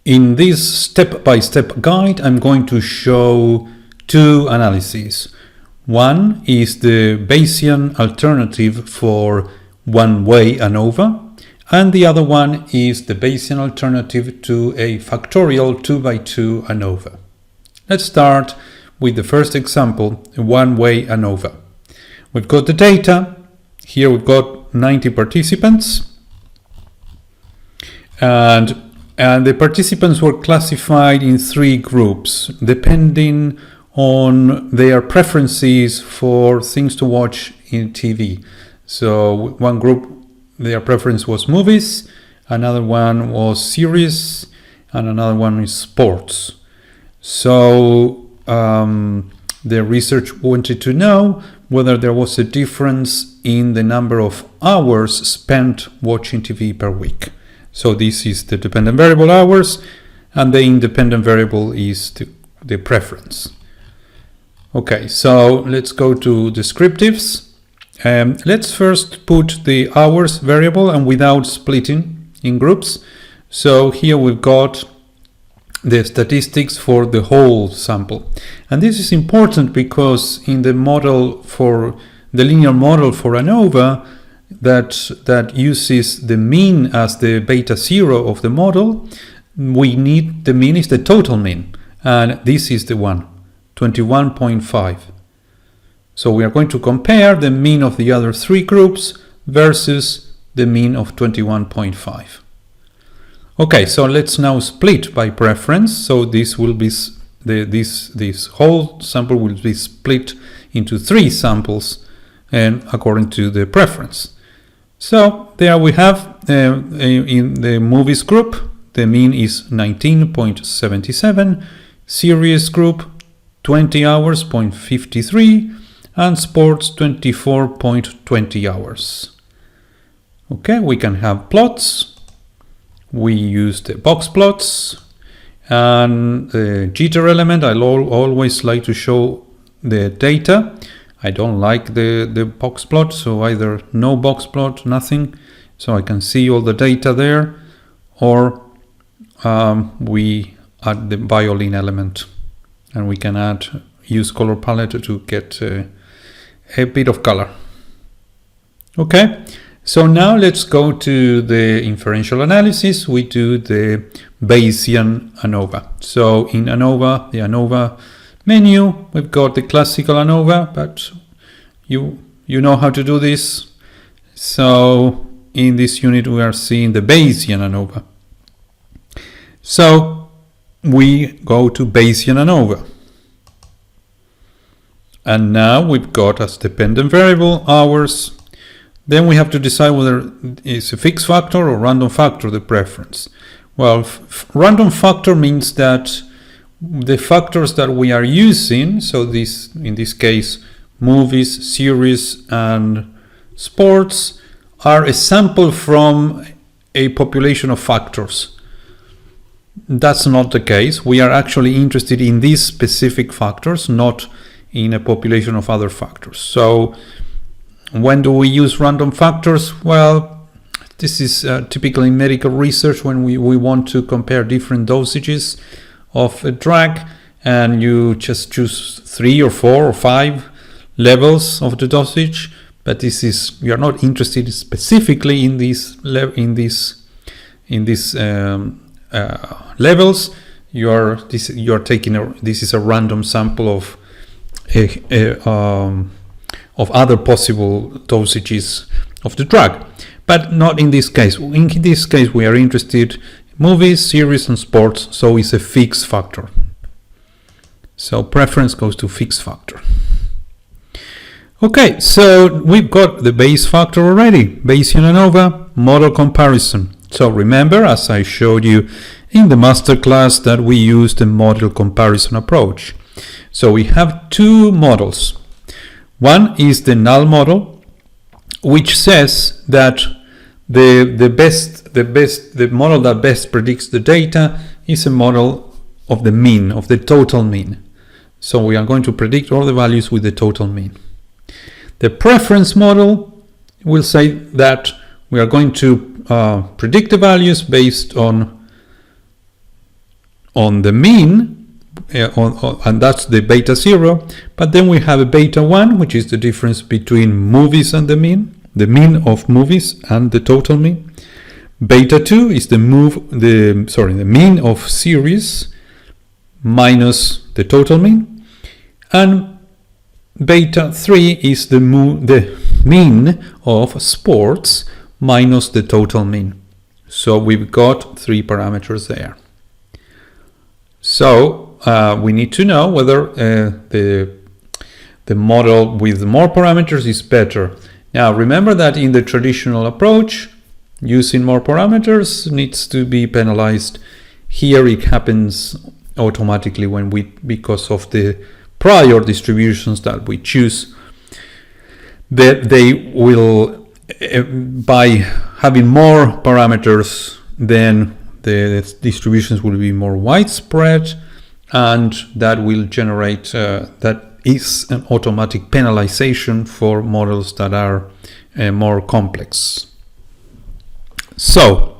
In this step-by-step guide, I'm going to show two analyses. One is the Bayesian alternative for one-way ANOVA, and the other one is the Bayesian alternative to a factorial 2x2 ANOVA. Let's start with the first example, a one-way ANOVA. We've got the data. Here we've got 90 participants, and the participants were classified in three groups depending on their preferences for things to watch in TV. So one group, their preference was movies, another one was series, and another one is sports. So the research wanted to know whether there was a difference in the number of hours spent watching TV per week. So this is the dependent variable hours, and the independent variable is the preference. Okay, so let's go to descriptives. Let's first put the hours variable and without splitting in groups. So here we've got the statistics for the whole sample. And this is important because in the model for the linear model for ANOVA that uses the mean as the beta zero of the model, we need the mean is the total mean. And this is the one, 21.5. So we are going to compare the mean of the other three groups versus the mean of 21.5. Okay, so let's now split by preference. So this will be this whole sample will be split into three samples, and according to the preference. So there we have in the movies group, the mean is 19.77, series group 20 hours, 0.53, and sports 24.20 hours. Okay, we can have plots. We use the box plots and the jitter element. I always like to show the data. I don't like the box plot, so either no box plot, nothing, so I can see all the data there, or we add the violin element, and we can use color palette to get a bit of color. Okay, so now let's go to the inferential analysis. We do the Bayesian ANOVA. So in ANOVA, the ANOVA menu, we've got the classical ANOVA, but you know how to do this. So in this unit we are seeing the Bayesian ANOVA. So we go to Bayesian ANOVA. And now we've got as dependent variable hours. Then we have to decide whether it's a fixed factor or random factor the preference. Well, random factor means that the factors that we are using, so this in this case movies, series, and sports, are a sample from a population of factors. That's not the case. We are actually interested in these specific factors, not in a population of other factors. So when do we use random factors? Well, this is typically in medical research when we want to compare different dosages of a drug, and you just choose 3 or 4 or 5 levels of the dosage, but this is, you are not interested specifically in these levels. You are taking this is a random sample of other possible dosages of the drug, but not in this case. In this case, we are interested movies, series, and sports, so it's a fixed factor. So preference goes to fixed factor. Okay, so we've got the base factor already, Bayesian ANOVA, model comparison. So remember, as I showed you in the masterclass, that we use the model comparison approach. So we have two models. One is the null model, which says that the model that best predicts the data is a model of the mean, of the total mean. So we are going to predict all the values with the total mean. The preference model will say that we are going to predict the values based on on the mean, and that's the beta 0, but then we have a beta 1, which is the difference between movies and the mean of movies and the total mean. Beta 2 is the mean of series minus the total mean, and beta 3 is the mean of sports minus the total mean. So we've got 3 parameters there. So we need to know whether the model with more parameters is better. Now remember that in the traditional approach, using more parameters needs to be penalized. Here it happens automatically because of the prior distributions that we choose, that they will, by having more parameters, then the distributions will be more widespread, and that will generate, that is an automatic penalization for models that are more complex. So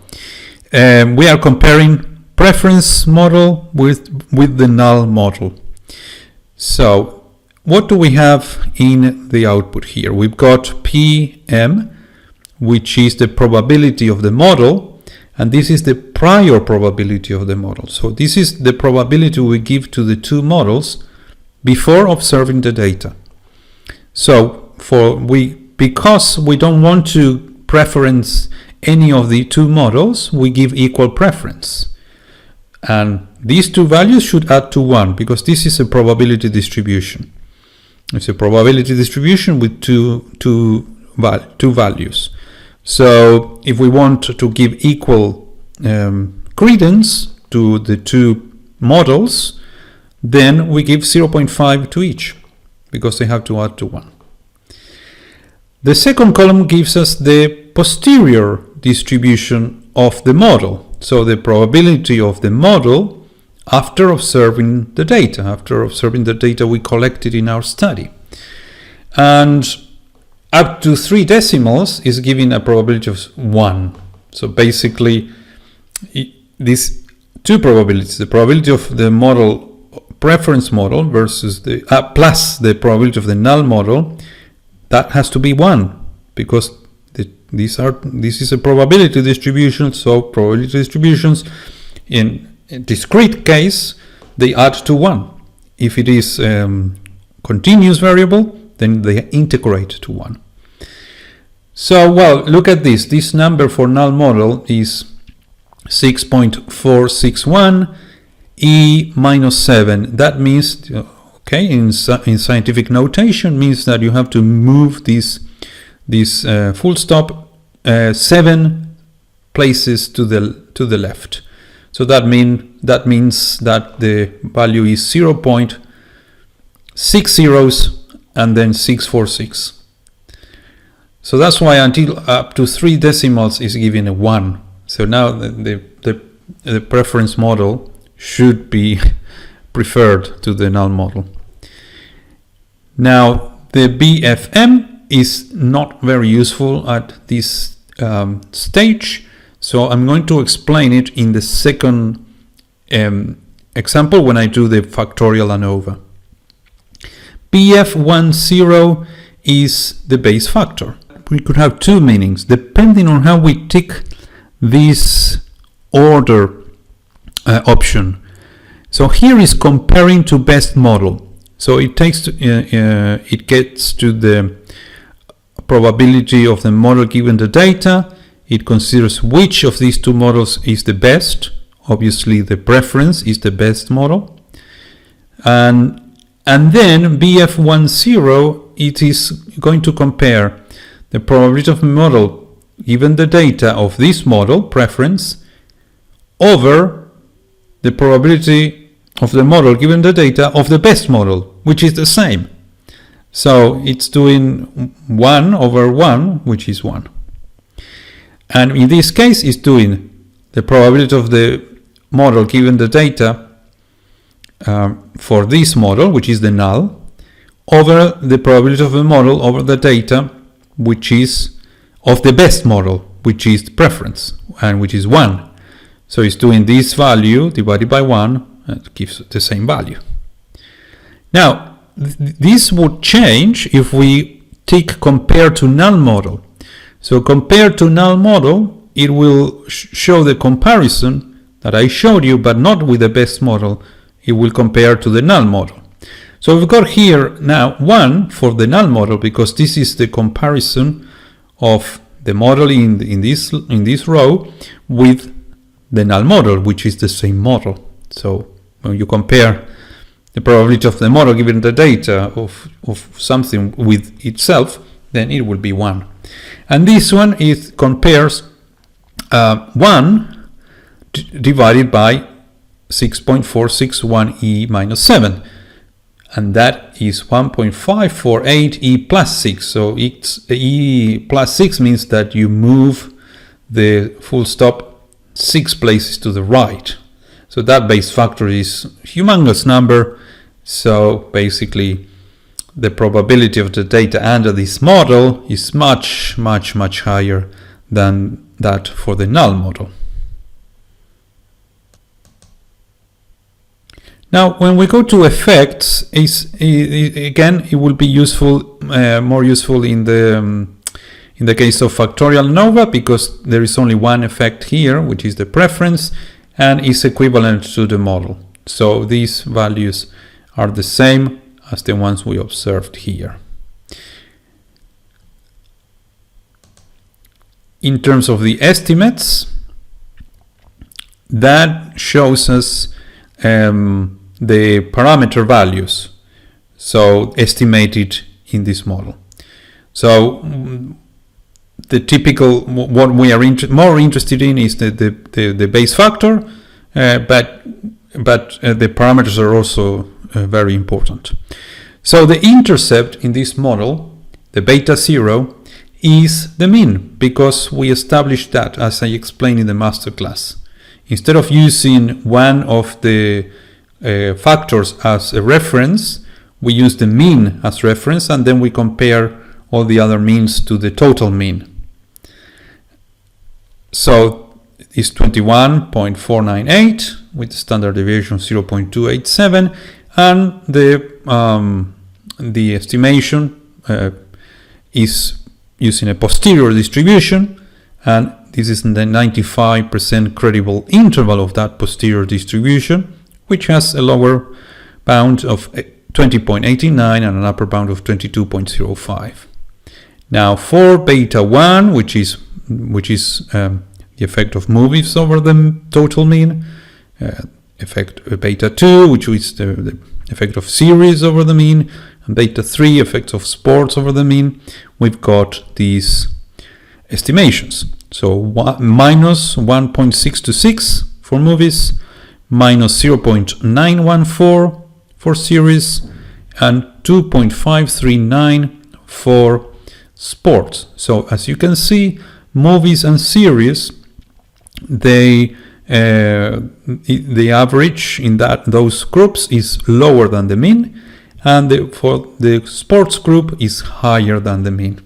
we are comparing preference model with the null model. So what do we have in the output here? We've got PM, which is the probability of the model, and this is the prior probability of the model. So this is the probability we give to the two models before observing the data. So because we don't want to preference any of the two models, we give equal preference. And these two values should add to 1, because this is a probability distribution. It's a probability distribution with two values. So if we want to give equal credence to the two models, then we give 0.5 to each, because they have to add to 1. The second column gives us the posterior distribution of the model. So the probability of the model after observing the data we collected in our study. And up to 3 decimals is giving a probability of 1. So basically, these two probabilities, the probability of the model preference model versus the plus the probability of the null model, that has to be 1, because this is a probability distribution. So probability distributions in a discrete case, they add to 1. If it is continuous variable, then they integrate to 1. So, well, look at this. This number for null model is 6.461 E minus 7. That means, okay, in scientific notation, means that you have to move this full stop 7 places to the left. So that means that the value is 0.60 and then 646. So that's why until up to 3 decimals is given a 1. So now the preference model should be preferred to the null model. Now the BFM is not very useful at this stage, so I'm going to explain it in the second example when I do the factorial ANOVA. BF10 is the base factor. We could have 2 meanings depending on how we tick this order option. So here is comparing to best model. So it gets to the probability of the model given the data. It considers which of these two models is the best. Obviously the preference is the best model. And then BF10, it is going to compare the probability of the model given the data of this model, preference, over the probability of the model given the data of the best model, which is the same. So it's doing 1 over 1, which is 1. And in this case, it's doing the probability of the model given the data for this model, which is the null, over the probability of the model over the data, which is of the best model, which is the preference, and which is 1. So it's doing this value divided by 1, and it gives the same value. Now, this would change if we take compare to null model. So compare to null model, it will show the comparison that I showed you, but not with the best model. It will compare to the null model. So we've got here now 1 for the null model, because this is the comparison of the model in this row with the null model, which is the same model. So when you compare the probability of the model given the data of something with itself, then it will be 1. And this one compares 1 divided by 6.461e minus 7. And that is 1.548 e plus 6. So e plus 6 means that you move the full stop 6 places to the right. So that base factor is a humongous number. So basically the probability of the data under this model is much, much, much higher than that for the null model. Now, when we go to effects, again, it will be useful, more useful in the case of factorial ANOVA, because there is only one effect here, which is the preference, and is equivalent to the model. So these values are the same as the ones we observed here. In terms of the estimates, that shows us the parameter values, so estimated in this model. So the typical, what we are more interested in is the base factor, but the parameters are also very important. So the intercept in this model, the beta 0, is the mean, because we established that, as I explained in the master class. Instead of using one of the factors as a reference, we use the mean as reference, and then we compare all the other means to the total mean. So it's 21.498 with standard deviation 0.287, and the estimation is using a posterior distribution, and this is the 95% credible interval of that posterior distribution, which has a lower bound of 20.89 and an upper bound of 22.05. Now for beta 1, which is the effect of movies over the total mean, effect beta 2, which is the effect of series over the mean, and beta 3, effects of sports over the mean, we've got these estimations. So minus 1.626 for movies, minus 0.914 for series, and 2.539 for sports. So as you can see, movies and series, the average in those groups is lower than the mean, and for the sports group is higher than the mean.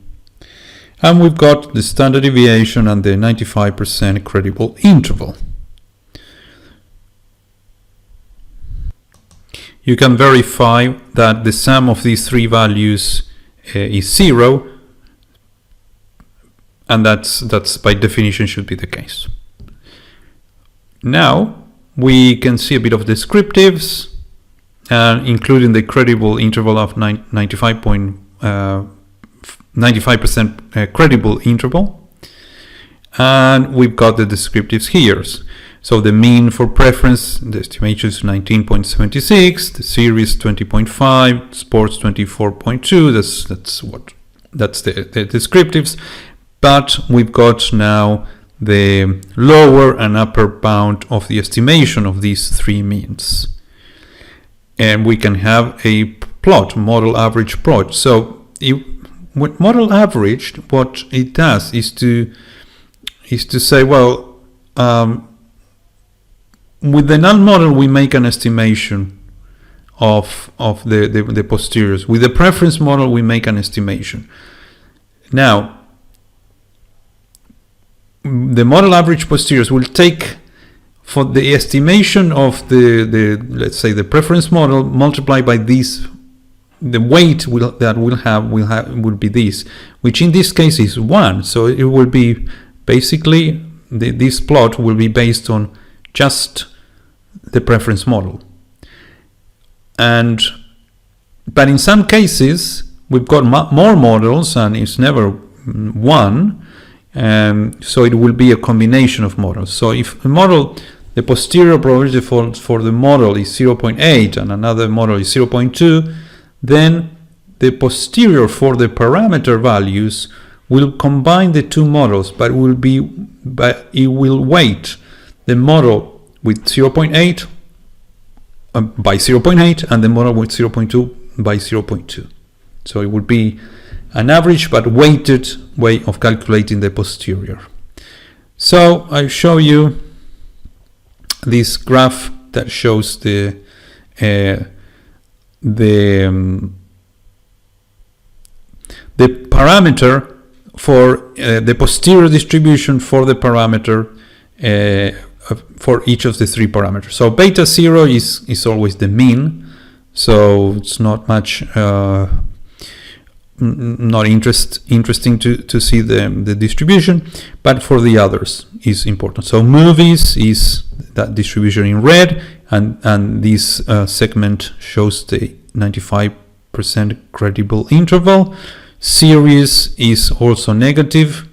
And we've got the standard deviation and the 95% credible interval. You can verify that the sum of these three values is 0, and that's by definition should be the case. Now we can see a bit of descriptives, including the credible interval of 95% credible interval, and we've got the descriptives here. So the mean for preference, the estimation is 19.76, the series 20.5, sports 24.2. That's the descriptives. But we've got now the lower and upper bound of the estimation of these three means, and we can have a plot, model average plot. So with model averaged, what it does is to say, well, with the null model we make an estimation of the posteriors. With the preference model we make an estimation. Now the model average posteriors will take for the estimation of the let's say the preference model multiplied by this, the weight that will be this, which in this case is 1. So it will be basically this plot will be based on just the preference model. But in some cases we've got more models, and it's never one. So it will be a combination of models. So if a model, the posterior probability for the model is 0.8 and another model is 0.2, then the posterior for the parameter values will combine the two models, but it will weight the model with 0.8 by 0.8 and the model with 0.2 by 0.2. So it would be an average but weighted way of calculating the posterior. So I show you this graph that shows the parameter for the posterior distribution for the parameter for each of the three parameters. So beta 0 is always the mean, so it's not much not interesting to see the distribution, but for the others is important. So movies is that distribution in red, and this segment shows the 95% credible interval. Series is also negative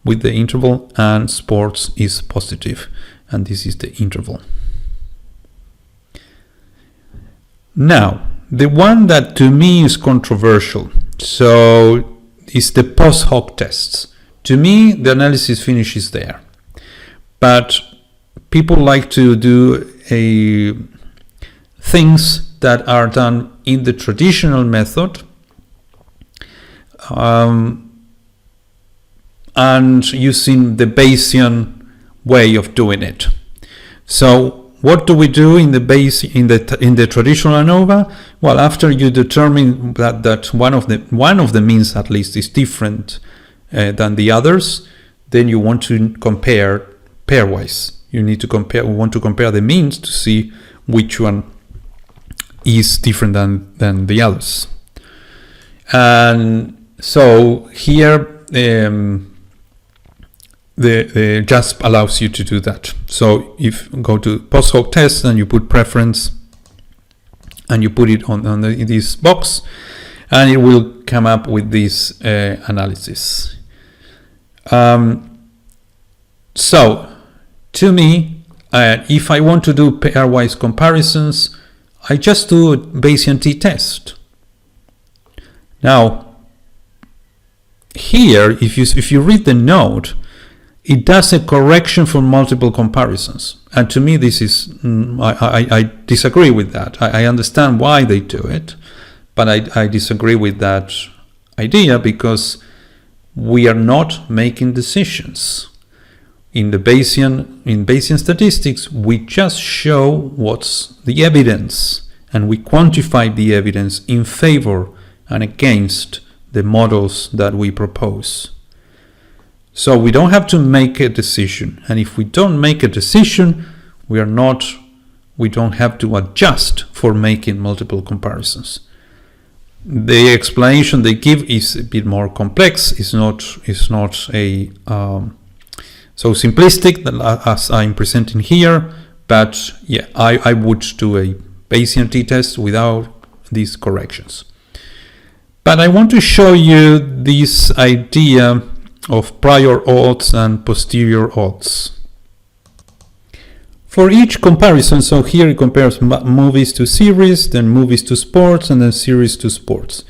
with the interval, and sports is positive, and this is the interval. Now, the one that to me is controversial, so is the post hoc tests. To me, the analysis finishes there, but people like to do things that are done in the traditional method, and using the Bayesian way of doing it. So what do we do in the traditional ANOVA? Well, after you determine that one of the means at least is different than the others, then you want to compare pairwise. You need to compare. We want to compare the means to see which one is different than the others. And so here the JASP allows you to do that. So if you go to post hoc test and you put preference and you put it on this box, and it will come up with this analysis. So to me, if I want to do pairwise comparisons, I just do a Bayesian t-test. Now here, if you read the note, it does a correction for multiple comparisons, and to me this is I disagree with that. I understand why they do it, but I disagree with that idea, because we are not making decisions. In Bayesian statistics, we just show what's the evidence, and we quantify the evidence in favor and against the models that we propose. So we don't have to make a decision, and if we don't make a decision, we don't have to adjust for making multiple comparisons. The explanation they give is a bit more complex. It's not a so simplistic as I'm presenting here, but yeah, I would do a Bayesian t-test without these corrections. But I want to show you this idea of prior odds and posterior odds. For each comparison, so here it compares movies to series, then movies to sports, and then series to sports.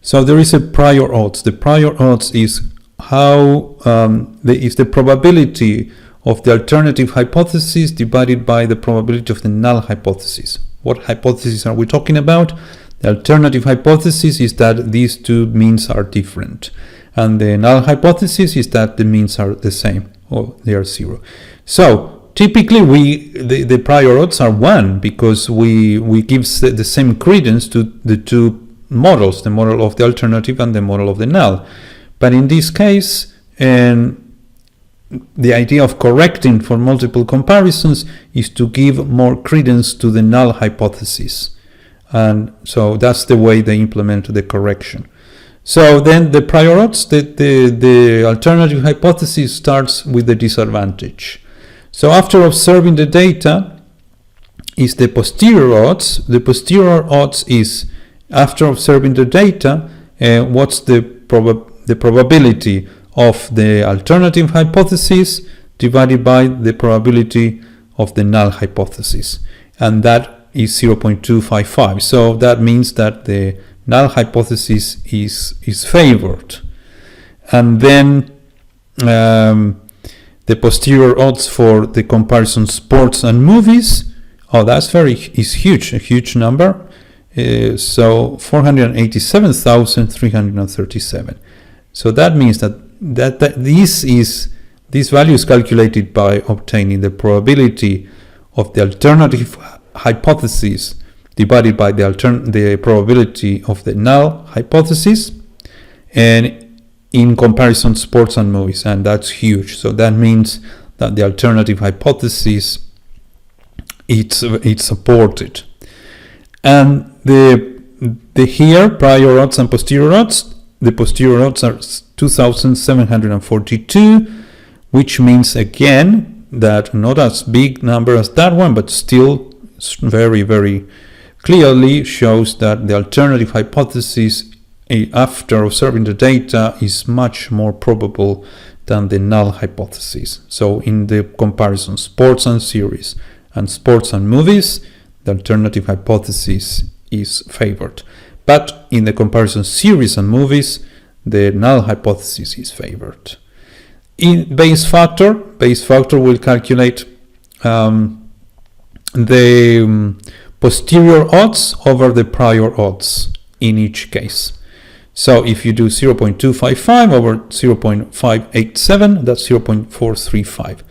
So there is a prior odds. The prior odds is is the probability of the alternative hypothesis divided by the probability of the null hypothesis. What hypothesis are we talking about? The alternative hypothesis is that these two means are different, and the null hypothesis is that the means are the same, or they are zero. So typically the prior odds are 1, because we give the same credence to the two models, the model of the alternative and the model of the null. But in this case, the idea of correcting for multiple comparisons is to give more credence to the null hypothesis. And so that's the way they implement the correction. So then the prior odds, the alternative hypothesis starts with the disadvantage. So after observing the data is the posterior odds. The posterior odds is after observing the data, what's the probability of the alternative hypothesis divided by the probability of the null hypothesis. And that is 0.255. So that means that the null hypothesis is favored. And then the posterior odds for the comparison sports and movies, that's huge, a huge number. So 487,337. So that means that this value is calculated by obtaining the probability of the alternative hypothesis divided by the probability of the null hypothesis, and in comparison sports and movies, and that's huge. So that means that the alternative hypothesis it's supported. And the here prior odds and posterior odds, the posterior odds are 2,742, which means again that not as big number as that one, but still very, very clearly shows that the alternative hypothesis after observing the data is much more probable than the null hypothesis. So in the comparison sports and series and sports and movies, the alternative hypothesis is favored. But in the comparison series and movies, the null hypothesis is favored. In Bayes factor will calculate the posterior odds over the prior odds in each case. So if you do 0.255 over 0.587, that's 0.435.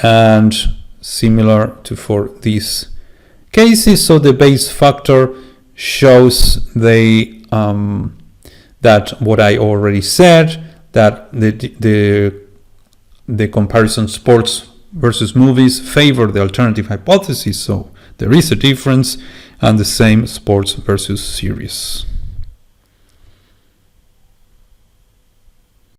And similar to for these cases, so the Bayes factor shows that what I already said, that the comparison sports versus movies favor the alternative hypothesis, so there is a difference, and the same sports versus series.